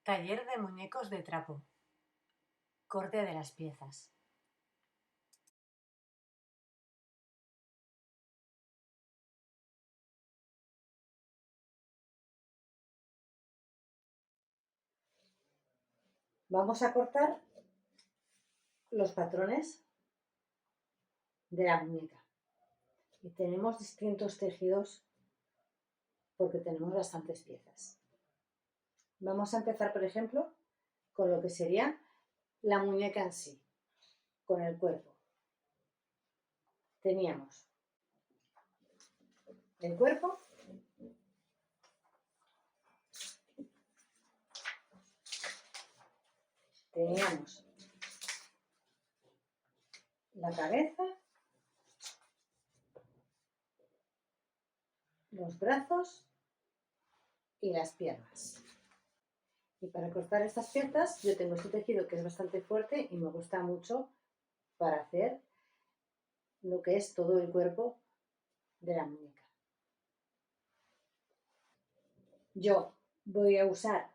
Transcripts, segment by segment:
Taller de muñecos de trapo. Corte de las piezas. Vamos a cortar los patrones de la muñeca. Y tenemos distintos tejidos porque tenemos bastantes piezas. Vamos a empezar, por ejemplo, con lo que sería la muñeca en sí, con el cuerpo. Teníamos el cuerpo, teníamos la cabeza, los brazos y las piernas. Y para cortar estas piezas yo tengo este tejido que es bastante fuerte y me gusta mucho para hacer lo que es todo el cuerpo de la muñeca. Yo voy a usar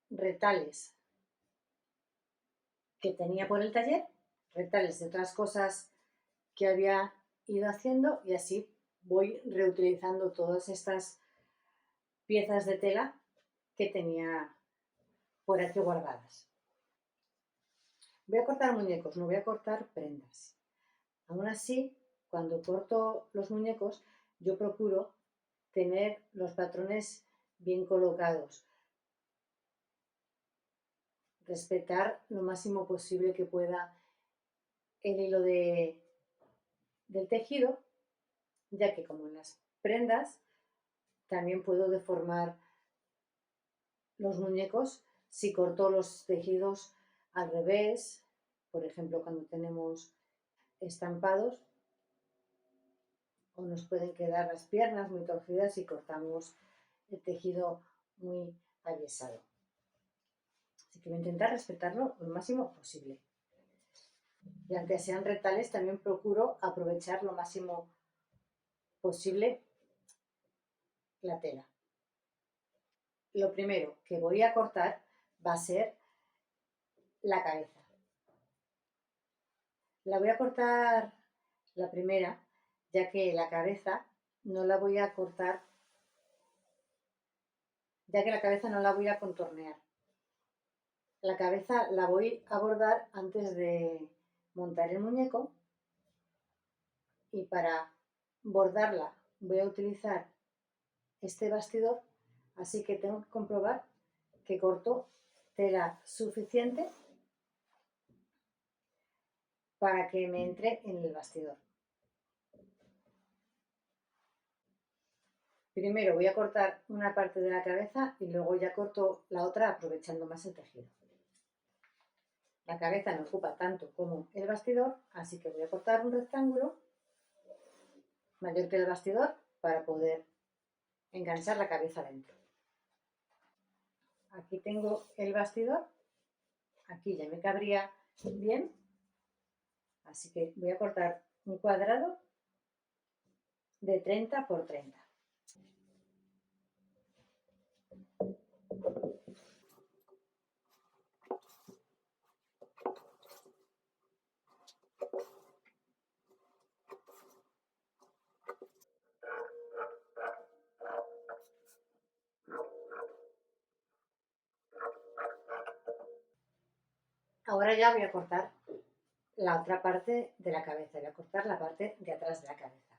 retales que tenía por el taller, retales de otras cosas que había ido haciendo y así voy reutilizando todas estas piezas de tela que tenía por aquí guardadas. Voy a cortar muñecos, no voy a cortar prendas. Aún así, cuando corto los muñecos, yo procuro tener los patrones bien colocados, respetar lo máximo posible que pueda el hilo del tejido, ya que como en las prendas, también puedo deformar los muñecos si corto los tejidos al revés, por ejemplo, cuando tenemos estampados, o nos pueden quedar las piernas muy torcidas si cortamos el tejido muy aviesado. Así que voy a intentar respetarlo lo máximo posible. Y aunque sean retales, también procuro aprovechar lo máximo posible la tela. Lo primero que voy a cortar va a ser la cabeza. La voy a cortar la primera, ya que la cabeza no la voy a cortar, ya que la cabeza no la voy a contornear. La cabeza la voy a bordar antes de montar el muñeco y para bordarla voy a utilizar este bastidor, así que tengo que comprobar que corto tela suficiente para que me entre en el bastidor. Primero voy a cortar una parte de la cabeza y luego ya corto la otra aprovechando más el tejido. La cabeza no ocupa tanto como el bastidor, así que voy a cortar un rectángulo mayor que el bastidor para poder enganchar la cabeza dentro. Aquí tengo el bastidor, aquí ya me cabría bien, así que voy a cortar un cuadrado de 30 por 30. Ahora ya voy a cortar la otra parte de la cabeza, voy a cortar la parte de atrás de la cabeza.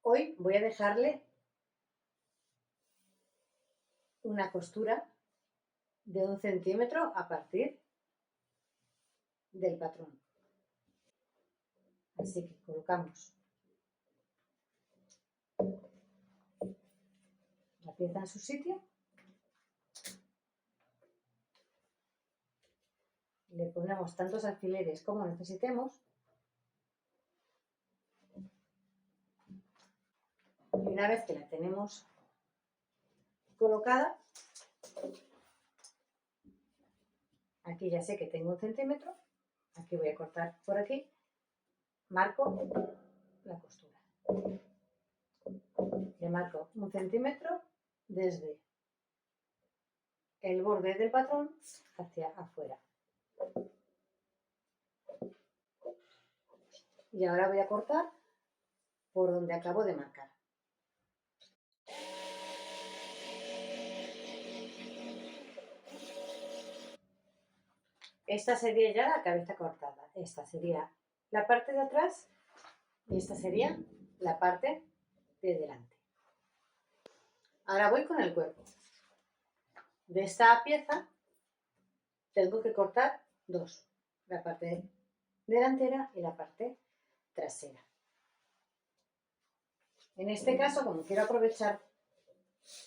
Hoy voy a dejarle una costura de 1 centímetro a partir del patrón. Así que colocamos la pieza en su sitio, le ponemos tantos alfileres como necesitemos y una vez que la tenemos colocada, aquí ya sé que tengo 1 centímetro, aquí voy a cortar por aquí, marco la costura. Le marco 1 centímetro desde el borde del patrón hacia afuera. Y ahora voy a cortar por donde acabo de marcar. Esta sería ya la cabeza cortada. Esta sería la parte de atrás y esta sería la parte de delante. Ahora voy con el cuerpo. De esta pieza tengo que cortar dos, la parte delantera y la parte trasera. En este caso, como quiero aprovechar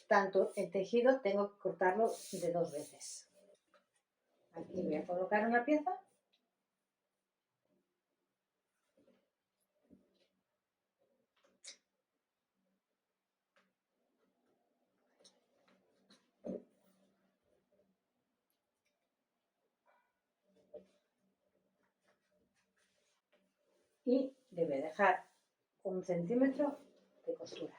tanto el tejido, tengo que cortarlo de dos veces. Aquí voy a colocar una pieza y le voy a dejar 1 centímetro de costura.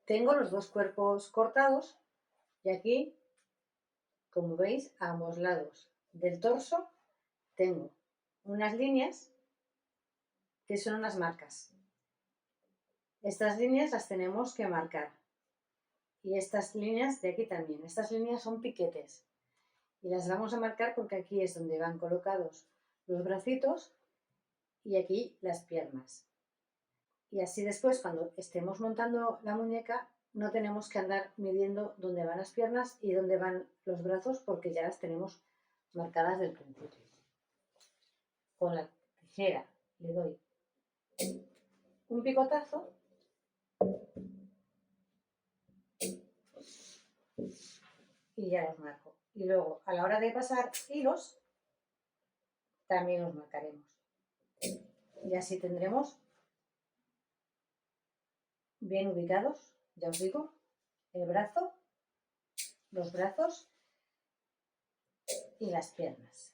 Tengo los dos cuerpos cortados y aquí, como veis, a ambos lados del torso tengo unas líneas que son unas marcas. Estas líneas las tenemos que marcar. Y estas líneas de aquí también. Estas líneas son piquetes. Y las vamos a marcar porque aquí es donde van colocados los bracitos y aquí las piernas. Y así después, cuando estemos montando la muñeca, no tenemos que andar midiendo dónde van las piernas y dónde van los brazos porque ya las tenemos marcadas del principio. Con la tijera le doy un picotazo y ya los marco. Y luego, a la hora de pasar hilos, también los marcaremos. Y así tendremos bien ubicados, ya os digo, el brazo, los brazos y las piernas.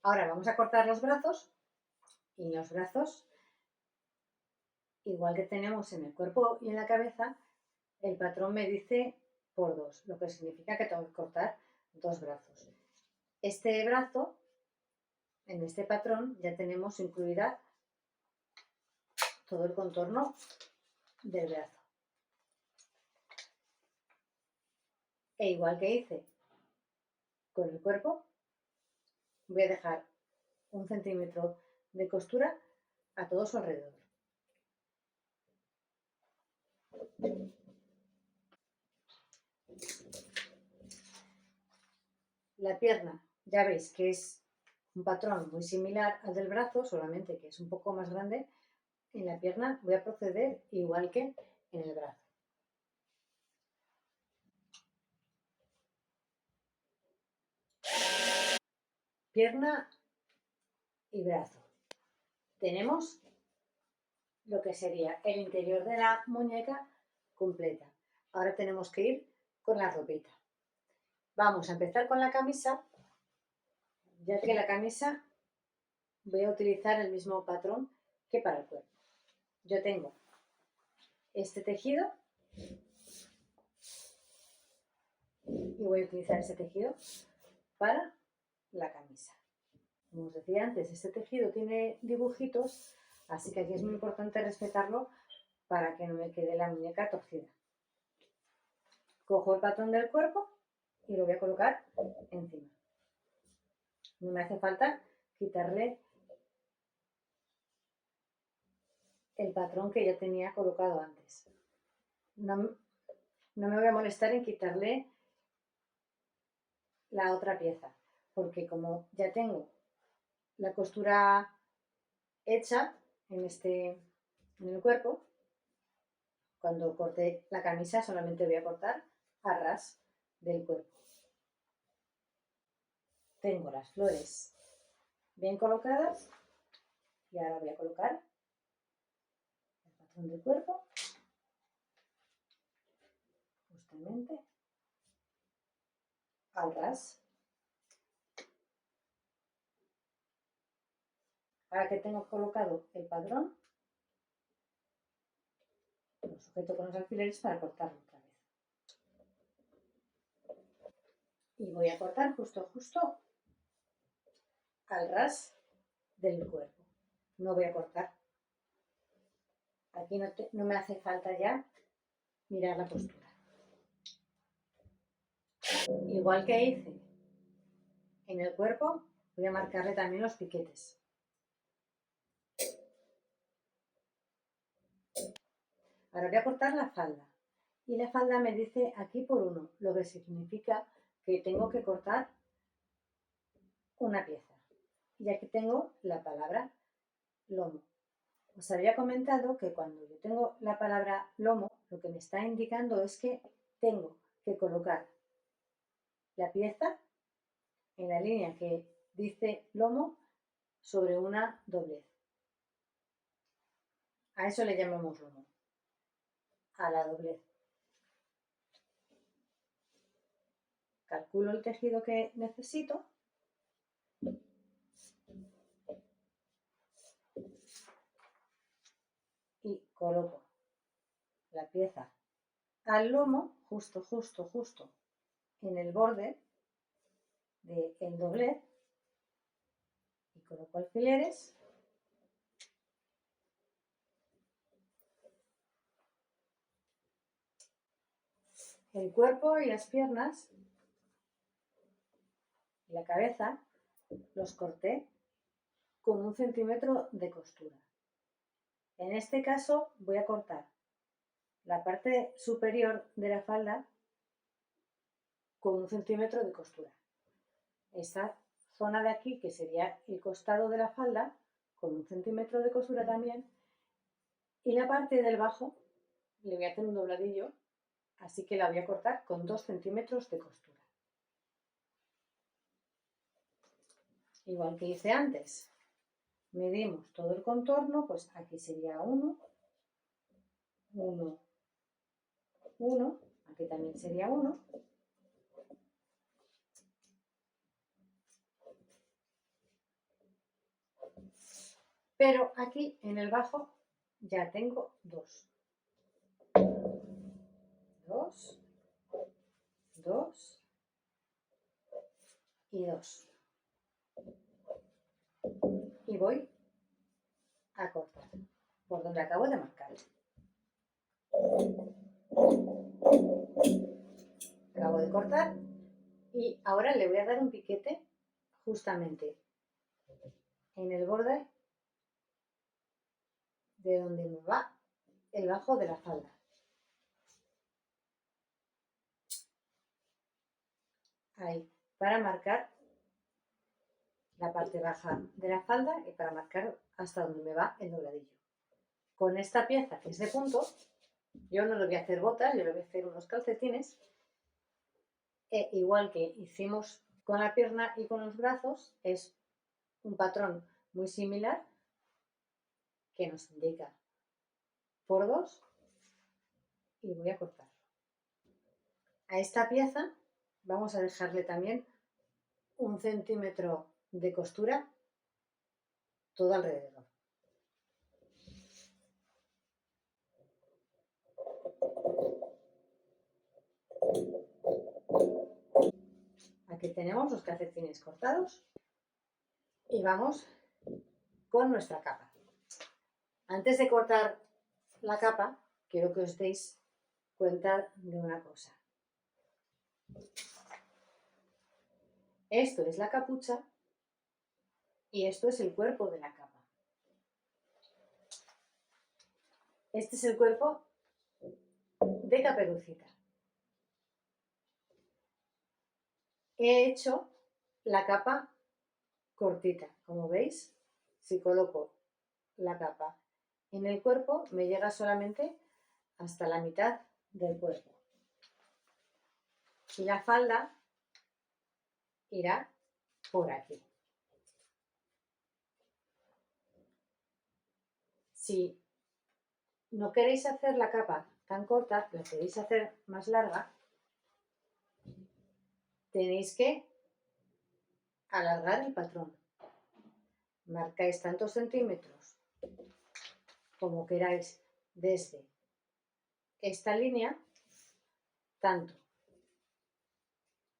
Ahora vamos a cortar los brazos y en los brazos, igual que tenemos en el cuerpo y en la cabeza, el patrón me dice por 2, lo que significa que tengo que cortar 2 brazos. Este brazo, en este patrón, ya tenemos incluida todo el contorno del brazo. E igual que hice con el cuerpo, voy a dejar 1 centímetro de costura a todo su alrededor. La pierna, ya veis que es un patrón muy similar al del brazo, solamente que es un poco más grande. En la pierna voy a proceder igual que en el brazo. Pierna y brazo. Tenemos lo que sería el interior de la muñeca completa. Ahora tenemos que ir con la ropita. Vamos a empezar con la camisa, ya que la camisa voy a utilizar el mismo patrón que para el cuerpo. Yo tengo este tejido y voy a utilizar ese tejido para la camisa. Como os decía antes, este tejido tiene dibujitos, así que aquí es muy importante respetarlo para que no me quede la muñeca torcida. Cojo el patrón del cuerpo y lo voy a colocar encima. No me hace falta quitarle el patrón que ya tenía colocado antes. No me voy a molestar en quitarle la otra pieza, porque como ya tengo la costura hecha en el cuerpo, cuando corte la camisa solamente voy a cortar a ras del cuerpo. Tengo las flores bien colocadas y ahora voy a colocar el patrón del cuerpo justamente al ras. Ahora que tengo colocado el padrón, lo sujeto con los alfileres para cortarlo otra vez. Y voy a cortar justo al ras del cuerpo. No voy a cortar. Aquí no me hace falta ya mirar la postura. Igual que hice en el cuerpo, voy a marcarle también los piquetes. Ahora voy a cortar la falda. Y la falda me dice aquí por 1, lo que significa que tengo que cortar una pieza. Y aquí tengo la palabra lomo. Os había comentado que cuando yo tengo la palabra lomo, lo que me está indicando es que tengo que colocar la pieza en la línea que dice lomo sobre una doblez. A eso le llamamos lomo, a la doblez. Calculo el tejido que necesito y coloco la pieza al lomo, justo en el borde del doblez, y coloco alfileres el cuerpo y las piernas y la cabeza los corté con 1 centímetro de costura. En este caso voy a cortar la parte superior de la falda con 1 centímetro de costura. Esta zona de aquí, que sería el costado de la falda, con 1 centímetro de costura también. Y la parte del bajo le voy a hacer un dobladillo, así que la voy a cortar con 2 centímetros de costura. Igual que hice antes, medimos todo el contorno, pues aquí sería 1, 1, 1, aquí también sería 1. Pero aquí en el bajo ya tengo 2. 2, 2 y 2. Y voy a cortar por donde acabo de marcar. Acabo de cortar y ahora le voy a dar un piquete justamente en el borde de donde me va el bajo de la falda. Ahí, para marcar la parte baja de la falda y para marcar hasta donde me va el dobladillo. Con esta pieza que es de punto, yo no le voy a hacer botas, yo le voy a hacer unos calcetines. Igual que hicimos con la pierna y con los brazos, es un patrón muy similar que nos indica por 2 y voy a cortar. A esta pieza vamos a dejarle también 1 centímetro de costura todo alrededor. Aquí tenemos los calcetines cortados y vamos con nuestra capa. Antes de cortar la capa, quiero que os deis cuenta de una cosa. Esto es la capucha y esto es el cuerpo de la capa. Este es el cuerpo de Caperucita. He hecho la capa cortita, como veis, si coloco la capa en el cuerpo me llega solamente hasta la mitad del cuerpo y la falda irá por aquí. Si no queréis hacer la capa tan corta, la queréis hacer más larga, tenéis que alargar el patrón. marcáis tantos centímetros como queráis desde esta línea, tanto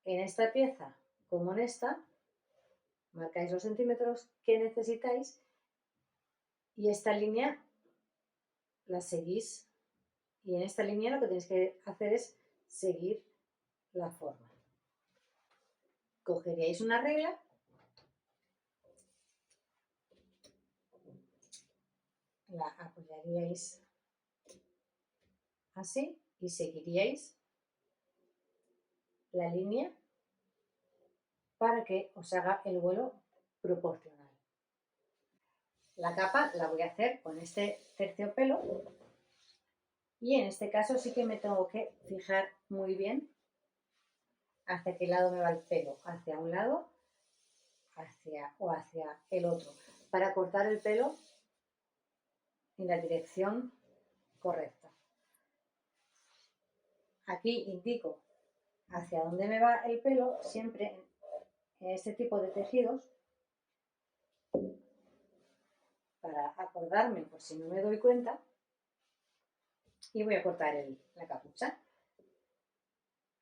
en esta pieza como en esta, marcáis los centímetros que necesitáis y esta línea la seguís. Y en esta línea lo que tenéis que hacer es seguir la forma. Cogeríais una regla la apoyaríais así y seguiríais la línea para que os haga el vuelo proporcional. La capa la voy a hacer con este terciopelo y en este caso sí que me tengo que fijar muy bien hacia qué lado me va el pelo, hacia un lado o hacia el otro, para cortar el pelo en la dirección correcta. Aquí indico hacia dónde me va el pelo, siempre en este tipo de tejidos, para acordarme por si no me doy cuenta, y voy a cortar la capucha.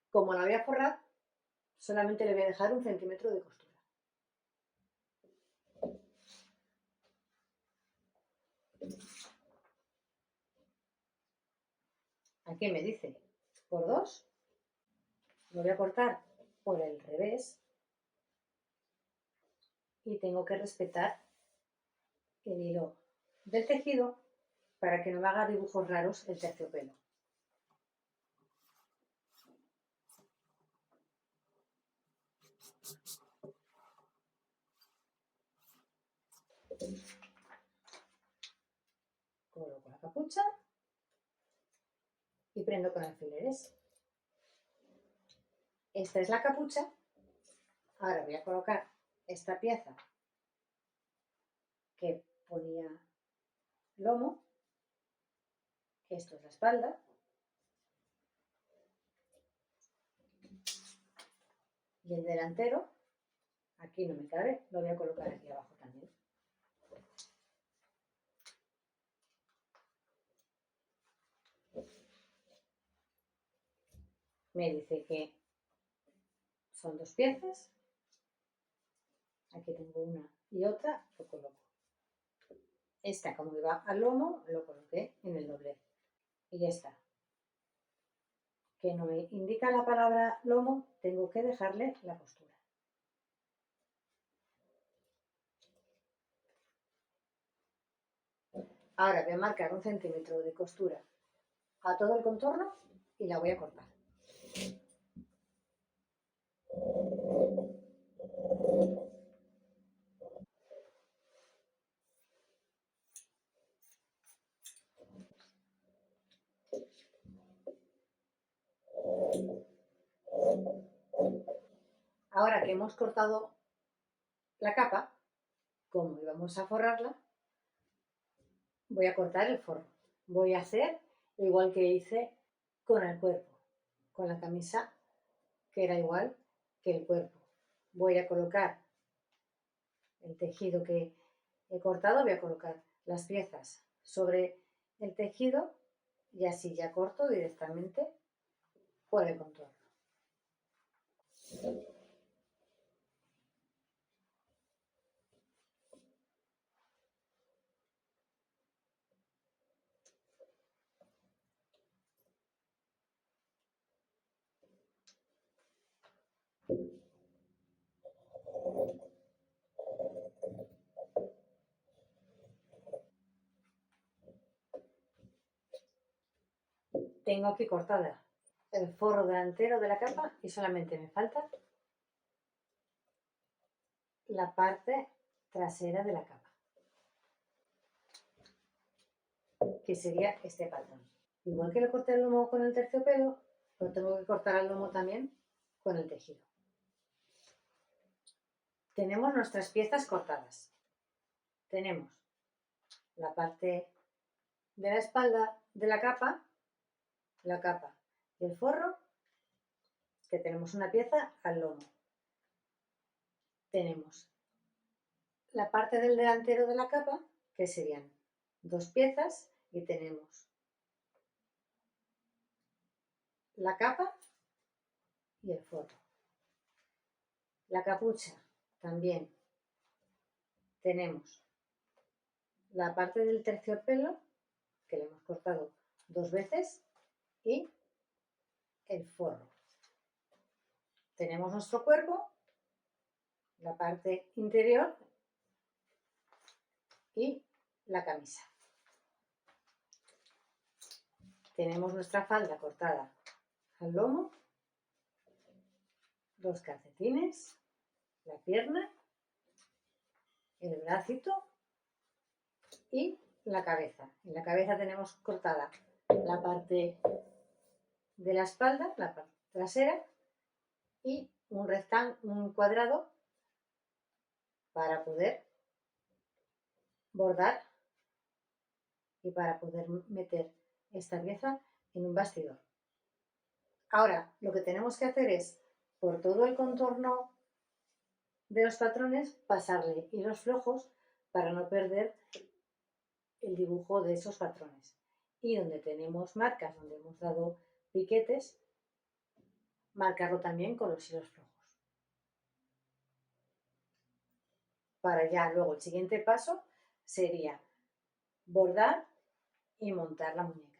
Como la voy a forrar, solamente le voy a dejar 1 centímetro de costura. Aquí me dice por 2, lo voy a cortar por el revés y tengo que respetar el hilo del tejido para que no me haga dibujos raros el terciopelo. Coloco la capucha y prendo con alfileres. Esta es la capucha. Ahora voy a colocar esta pieza que ponía lomo. Esto es la espalda. Y el delantero, aquí no me cabe, lo voy a colocar aquí abajo también. Me dice que son 2 piezas. Aquí tengo una y otra, lo coloco. Esta, como iba al lomo, lo coloqué en el doblez. Y ya está. Que no me indica la palabra lomo, tengo que dejarle la costura. Ahora voy a marcar 1 centímetro de costura a todo el contorno y la voy a cortar. Ahora que hemos cortado la capa, como íbamos a forrarla, voy a cortar el forro. Voy a hacer igual que hice con el cuerpo, con la camisa, que era igual que el cuerpo. Voy a colocar el tejido que he cortado, voy a colocar las piezas sobre el tejido y así ya corto directamente por el contorno. Tengo aquí cortada el forro delantero de la capa y solamente me falta la parte trasera de la capa, que sería este patrón. Igual que le corté el lomo con el terciopelo, lo tengo que cortar el lomo también con el tejido. Tenemos nuestras piezas cortadas. Tenemos la parte de la espalda de la capa y el forro, que tenemos una pieza al lomo. Tenemos la parte del delantero de la capa, que serían 2 piezas, y tenemos la capa y el forro. La capucha también tenemos la parte del terciopelo, que le hemos cortado 2 veces, y el forro. Tenemos nuestro cuerpo, la parte interior y la camisa. Tenemos nuestra falda cortada al lomo, 2 calcetines, la pierna, el bracito y la cabeza. En la cabeza tenemos cortada la parte de la espalda, la parte trasera, y un cuadrado para poder bordar y para poder meter esta pieza en un bastidor. Ahora, lo que tenemos que hacer es, por todo el contorno de los patrones, pasarle hilos flojos para no perder el dibujo de esos patrones. Y donde tenemos marcas, donde hemos dado piquetes, marcarlo también con los hilos flojos. Para ya luego el siguiente paso sería bordar y montar la muñeca.